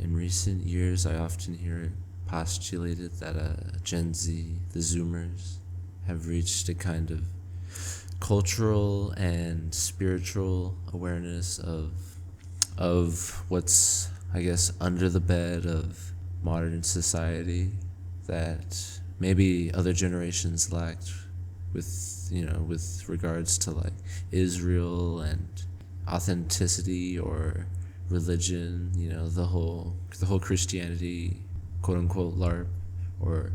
In recent years, I often hear it postulated that Gen Z, the Zoomers, have reached a kind of cultural and spiritual awareness of what's, I guess, under the bed of modern society that maybe other generations lacked with regards to like Israel and authenticity or religion, the whole Christianity quote unquote LARP or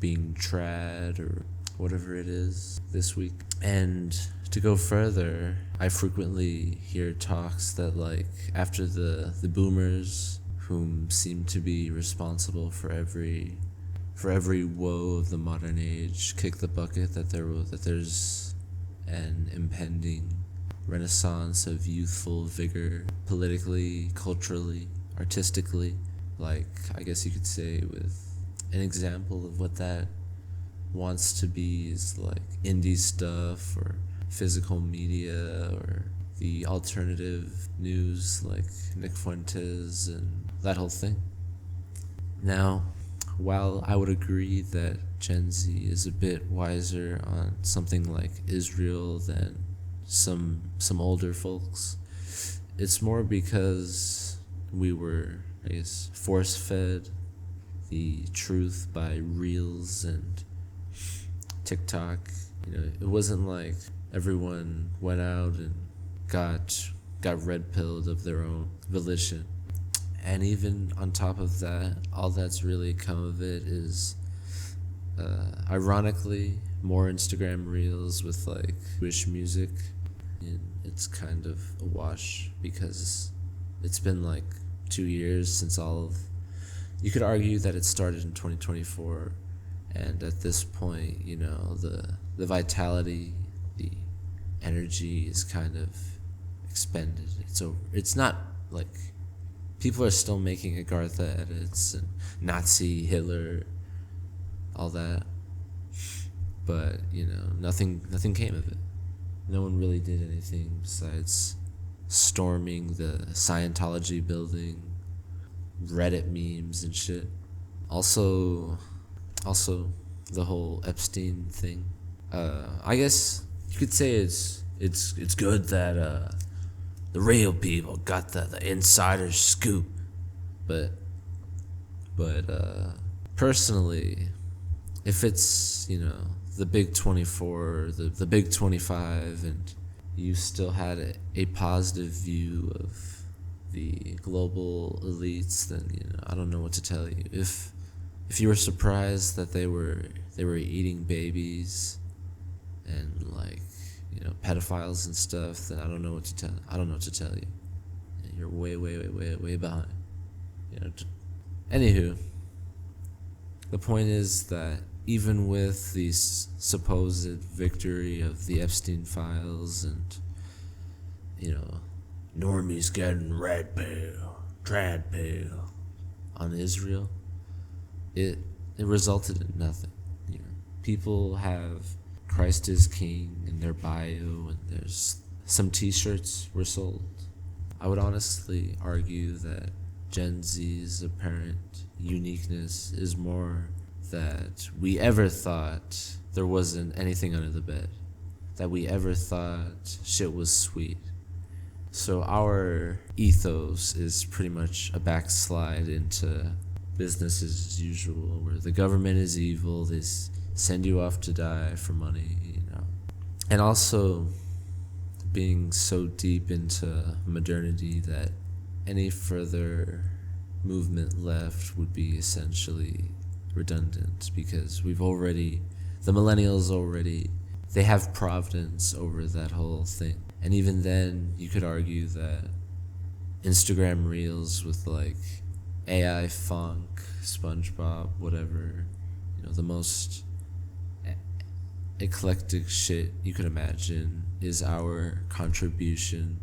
being trad or whatever it is this week. And to go further, I frequently hear talks that like after the boomers, whom seem to be responsible for every woe of the modern age, kick the bucket, that there's an impending renaissance of youthful vigor, politically, culturally, artistically. Like, I guess you could say, with an example of what that wants to be is like indie stuff or physical media or the alternative news like Nick Fuentes and that whole thing. Now, while I would agree that Gen Z is a bit wiser on something like Israel than some older folks, it's more because we were, I guess, force-fed the truth by Reels and TikTok. It wasn't like everyone went out and got red pilled of their own volition. And even on top of that, all that's really come of it is, ironically, more Instagram Reels with like Jewish music. And it's kind of a wash because it's been like 2 years since you could argue that it started in 2024, and at this point, the vitality, the energy is kind of expended. It's over. It's not like people are still making Agartha edits and Nazi Hitler, all that, but nothing came of it. No one really did anything besides storming the Scientology building, Reddit memes and shit. Also, the whole Epstein thing. I guess you could say it's good that the real people got the insider scoop, but personally, if it's the big 24, the big 25, and you still had a positive view of the global elites, then I don't know what to tell you. If you were surprised that they were eating babies and like pedophiles and stuff, then I don't know what to tell you. You're way behind. Anywho, the point is that even with the supposed victory of the Epstein files and normies getting red pill, trad pill on Israel, it resulted in nothing. People have Christ is King in their bio, and there's some t-shirts were sold. I would honestly argue that Gen Z's apparent uniqueness is more that we ever thought there wasn't anything under the bed, that we ever thought shit was sweet. So our ethos is pretty much a backslide into business as usual, where the government is evil, they send you off to die for money, And also being so deep into modernity that any further movement left would be essentially redundant, because the millennials already, they have providence over that whole thing. And even then, you could argue that Instagram Reels with like AI funk, SpongeBob, whatever, the most eclectic shit you could imagine is our contribution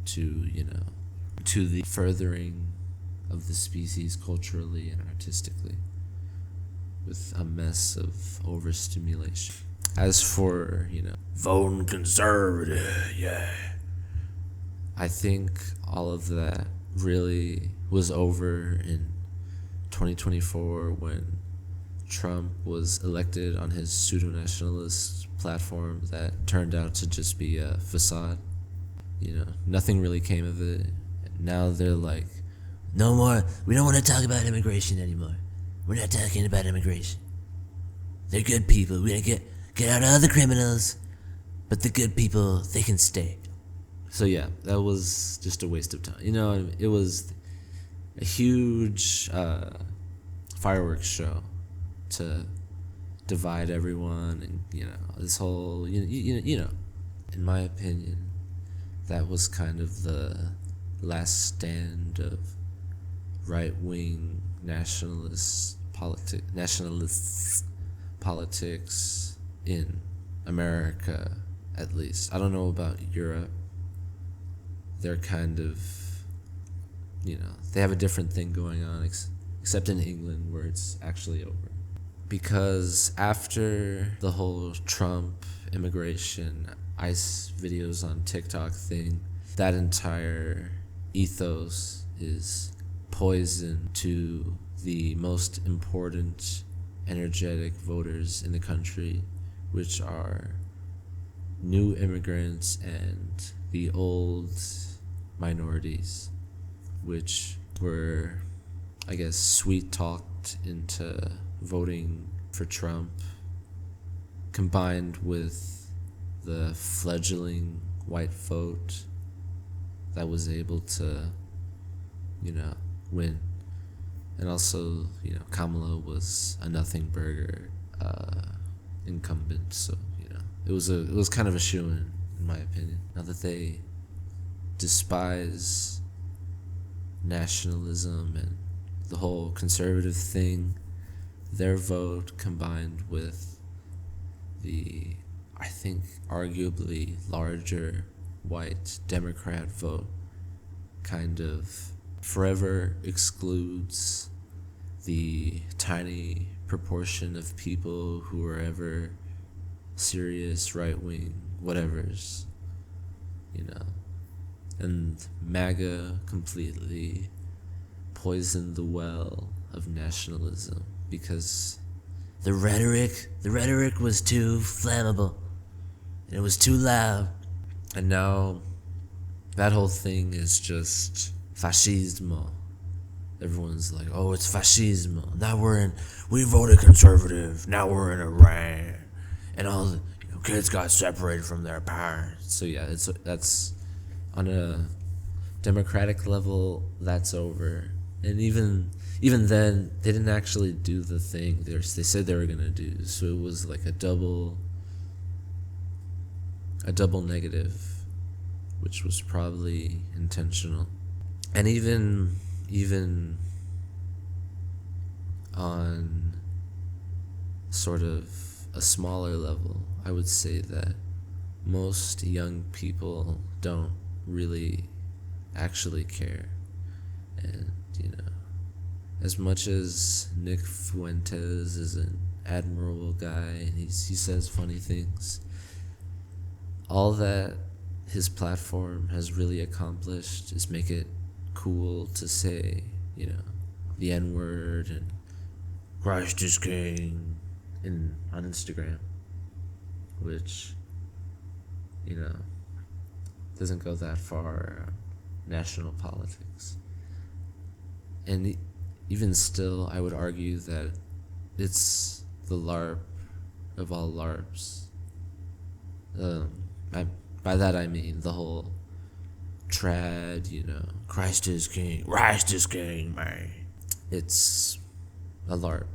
to the furthering of the species culturally and artistically, with a mess of overstimulation. As for voting conservative, yeah, I think all of that really was over in 2024 when Trump was elected on his pseudo-nationalist platform that turned out to just be a facade. Nothing really came of it. Now they're like, no more, we don't want to talk about immigration anymore. We're not talking about immigration. They're good people. We gotta get out all the criminals, but the good people, they can stay. So yeah, that was just a waste of time. It was a huge fireworks show to divide everyone, and this whole in my opinion, that was kind of the last stand of right-wing nationalists politics in America, at least. I don't know about Europe. They're kind of, they have a different thing going on, except in England where it's actually over. Because after the whole Trump immigration ICE videos on TikTok thing, that entire ethos is poison to the most important energetic voters in the country, which are new immigrants and the old minorities, which were, I guess, sweet talked into voting for Trump, combined with the fledgling white vote that was able to, win. And also, Kamala was a nothing burger incumbent, so it was kind of a shoo-in, in my opinion. Now that they despise nationalism and the whole conservative thing, their vote combined with the, I think, arguably larger white Democrat vote kind of forever excludes the tiny proportion of people who are ever serious right-wing whatevers, and MAGA completely poisoned the well of nationalism because the rhetoric was too flammable and it was too loud. And now that whole thing is just fascismo. Everyone's like, oh, it's fascismo. Now we voted conservative. Now we're in Iran. And all the kids got separated from their parents. So yeah, that's on a democratic level, that's over. And even then, they didn't actually do the thing they said they were gonna do. So it was like a double negative, which was probably intentional. And even on sort of a smaller level, I would say that most young people don't really actually care. And as much as Nick Fuentes is an admirable guy and he says funny things, all that his platform has really accomplished is make it cool to say, the N-word and Christ is King on Instagram, which, doesn't go that far national politics. And even still, I would argue that it's the LARP of all LARPs. By that I mean the whole trad, Christ is King, man. It's a LARP.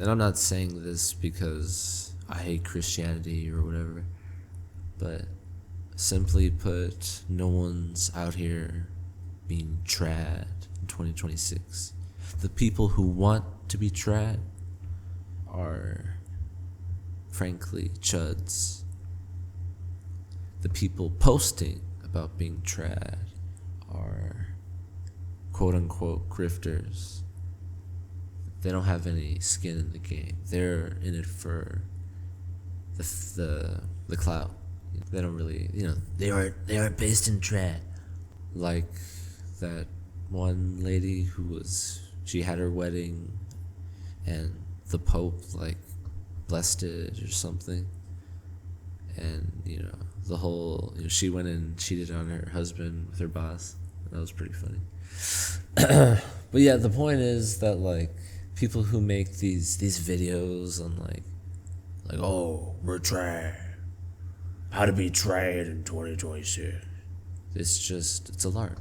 And I'm not saying this because I hate Christianity or whatever, but simply put, no one's out here being trad in 2026. The people who want to be trad are, frankly, chuds. The people posting about being trad are quote-unquote grifters. They don't have any skin in the game. They're in it for the clout. They don't really, they aren't based in trad. Like that one lady she had her wedding and the Pope like blessed it or something, and the whole she went and cheated on her husband with her boss. That was pretty funny. But yeah, the point is that like people who make these videos on like oh, we're trash, how to be trash in 2026, it's a LARP.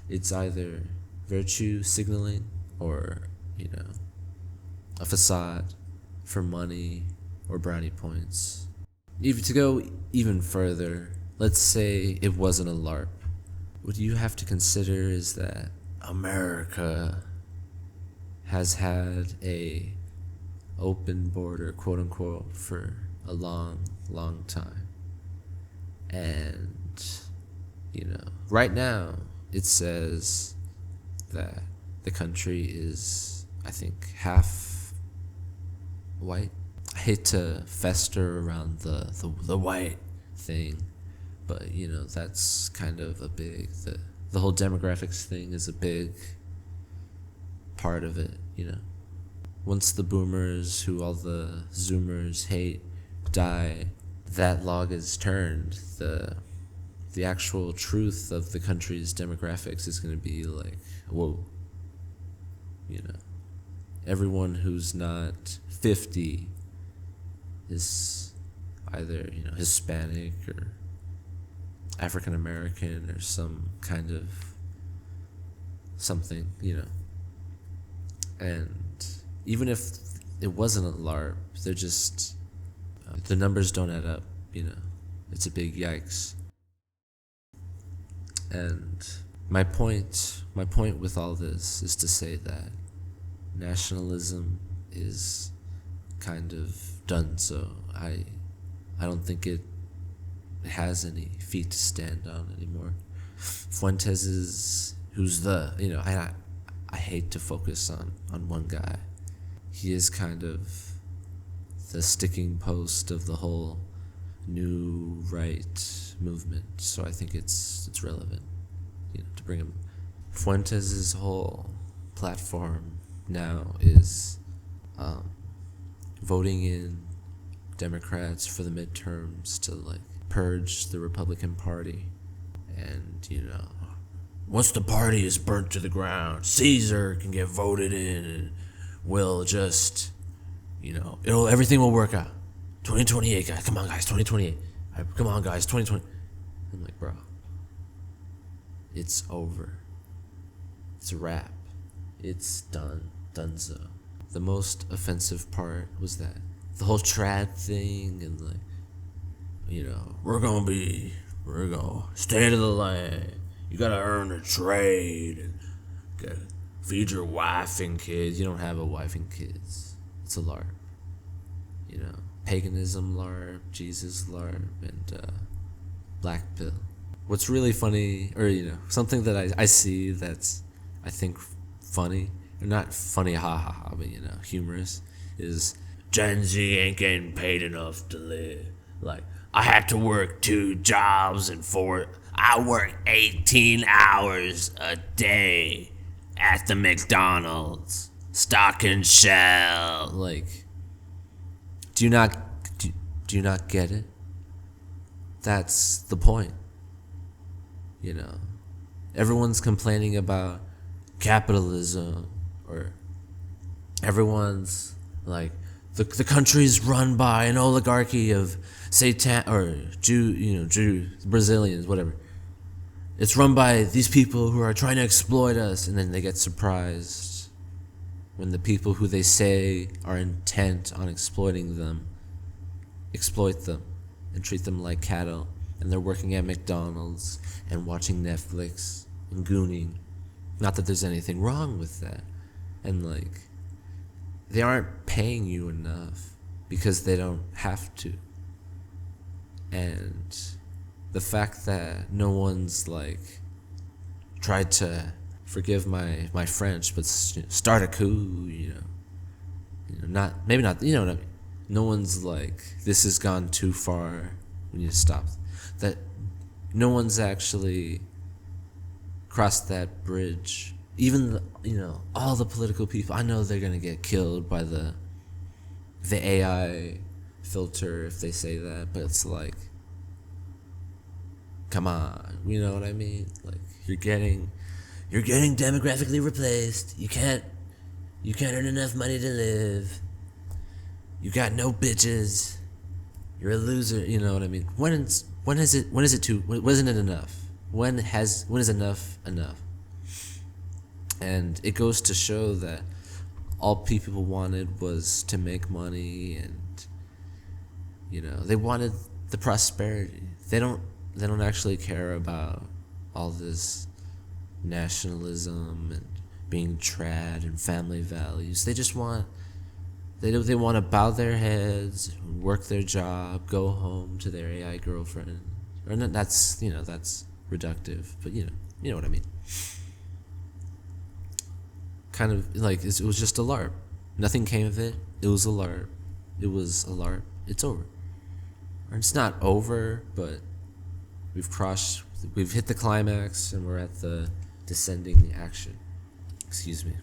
It's either virtue signaling or a facade for money or brownie points. Even to go even further, let's say it wasn't a LARP. What you have to consider is that America has had a open border, quote unquote, for a long, long time. And, right now it says that the country is, I think, half white. I hate to fester around the white thing, but that's kind of a big the whole demographics thing is a big part of it. Once the boomers, who all the Zoomers hate, die, that log is turned. The actual truth of the country's demographics is going to be like, whoa. Everyone who's not 50 is either Hispanic or African American or some kind of something, and even if it wasn't a LARP, they're just the numbers don't add up. It's a big yikes. And my point with all this is to say that nationalism is kind of done. So I don't think it has any feet to stand on anymore. Fuentes is I hate to focus on one guy. He is kind of the sticking post of the whole new right movement. So I think it's relevant, to bring him. Fuentes' whole platform now is voting in Democrats for the midterms to like purge the Republican Party, and once the party is burnt to the ground, Caesar can get voted in, and we'll just everything will work out. 2028, guys, come on, guys, 2028. Come on, guys, 2020. I'm like, bro, it's over. It's a wrap. It's done. Donezo. The most offensive part was that the whole trad thing and like, we're gonna stay to the land. You gotta earn a trade and gotta feed your wife and kids. You don't have a wife and kids. It's a LARP. Paganism LARP, Jesus LARP, and Black Pill. What's really funny, or something that I see that's I think funny, or not funny, ha ha ha, but humorous, is Gen Z ain't getting paid enough to live. Like, I had to work 2 jobs and I work 18 hours a day at the McDonald's, stocking shelves. Like, do you not get it? That's the point. Everyone's complaining about capitalism, or everyone's like, the country's run by an oligarchy of Satan or Jew Brazilians, whatever. It's run by these people who are trying to exploit us, and then they get surprised when the people who they say are intent on exploiting them exploit them and treat them like cattle, and they're working at McDonald's and watching Netflix and gooning. Not that there's anything wrong with that. And like, they aren't paying you enough because they don't have to. And the fact that no one's like tried to, forgive my French, but start a coup, maybe not, what I mean. No one's like, this has gone too far, we need to stop. That no one's actually cross that bridge. Even all the political people, I know they're gonna get killed by the AI filter if they say that, but it's like, come on, you know what I mean? Like you're getting demographically replaced. You can't earn enough money to live. You got no bitches. You're a loser. You know what I mean? When is it too? When isn't it enough? When is enough enough? And it goes to show that all people wanted was to make money, and they wanted the prosperity. They don't actually care about all this nationalism and being trad and family values. They just want they want to bow their heads, work their job, go home to their AI girlfriend. Or not, that's reductive, but you know what I mean. Kind of like it was just a LARP. Nothing came of it. It was a LARP. It was a LARP. It's over. Or it's not over, but we've hit the climax and we're at the descending action. Excuse me.